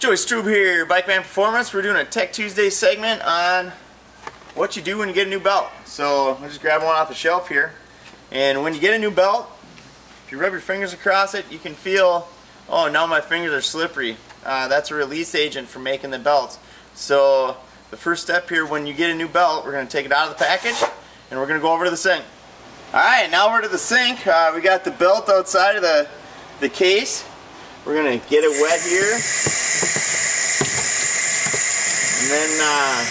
Joey Strube here, Bikeman Performance. We're doing a Tech Tuesday segment on what you do when you get a new belt. So I'll just grab one off the shelf here. And when you get a new belt, if you rub your fingers across it, you can feel, oh, now my fingers are slippery. That's a release agent for making the belts. So the first step here, when you get a new belt, we're going to take it out of the package and we're going to go over to the sink. Alright, now we're to the sink. We got the belt outside of the case. We're going to get it wet here. And then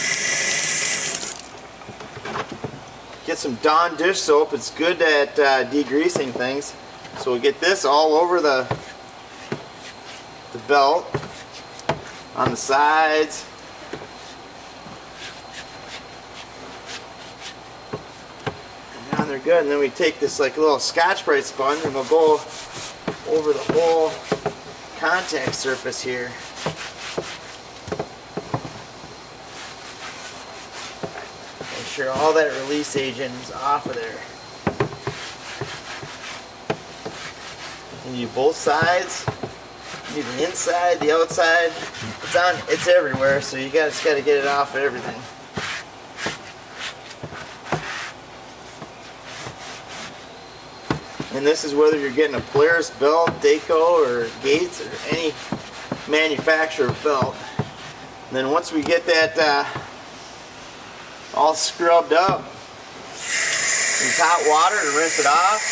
get some Dawn dish soap. It's good at degreasing things. So we'll get this all over the belt, on the sides. And now they're good. And then we take this like little Scotch-Brite sponge and we'll go over the whole contact surface here. Make sure all that release agent is off of there. You need both sides. You need the inside, the outside. It's everywhere, so you just got to get it off of everything. And this is whether you're getting a Polaris belt, Dayco, or Gates, or any manufacturer belt. And then once we get that all scrubbed up, use hot water to rinse it off.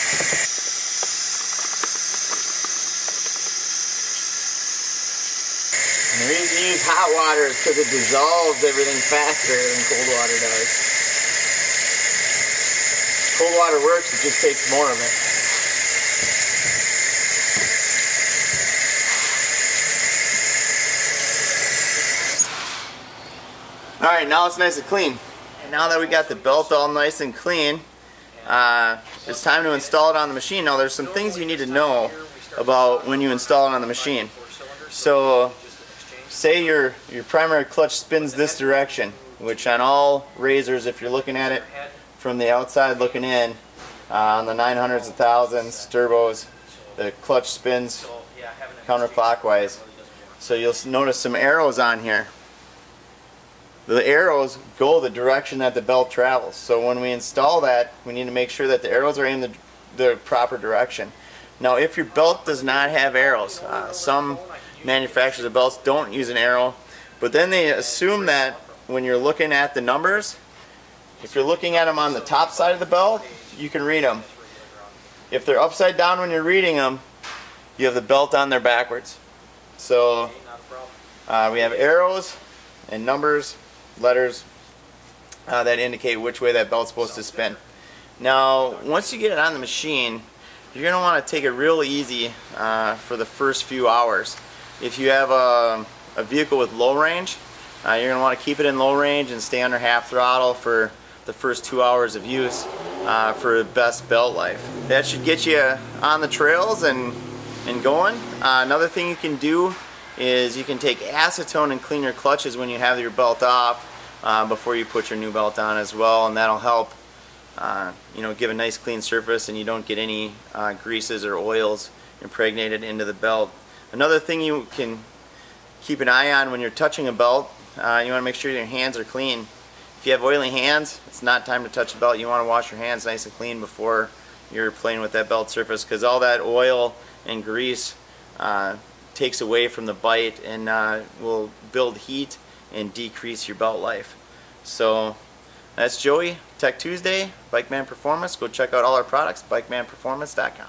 And the reason you use hot water is because it dissolves everything faster than cold water does. Cold water works, it just takes more of it. Alright, now it's nice and clean. And now that we got the belt all nice and clean, it's time to install it on the machine. Now there's some things you need to know about when you install it on the machine. So say your primary clutch spins this direction, which on all razors, if you're looking at it from the outside looking in, on the 900s, 1000s, turbos, the clutch spins counterclockwise. So you'll notice some arrows on here. The arrows go the direction that the belt travels. So when we install that, we need to make sure that the arrows are in the proper direction. Now if your belt does not have arrows, some manufacturers of belts don't use an arrow, but then they assume that when you're looking at the numbers, if you're looking at them on the top side of the belt, you can read them. If they're upside down when you're reading them, you have the belt on there backwards. So we have arrows and numbers, letters that indicate which way that belt's supposed to spin. Now once you get it on the machine, you're going to want to take it real easy for the first few hours. If you have a vehicle with low range, you're going to want to keep it in low range and stay under half throttle for the first 2 hours of use for best belt life. That should get you on the trails and going. Another thing you can do is you can take acetone and clean your clutches when you have your belt off before you put your new belt on as well, and that'll help give a nice clean surface and you don't get any greases or oils impregnated into the belt. Another thing you can keep an eye on when you're touching a belt, you want to make sure your hands are clean. If you have oily hands, it's not time to touch the belt. You want to wash your hands nice and clean before you're playing with that belt surface, because all that oil and grease takes away from the bite and will build heat and decrease your belt life. So that's Joey, Tech Tuesday, Bikeman Performance. Go check out all our products, bikemanperformance.com.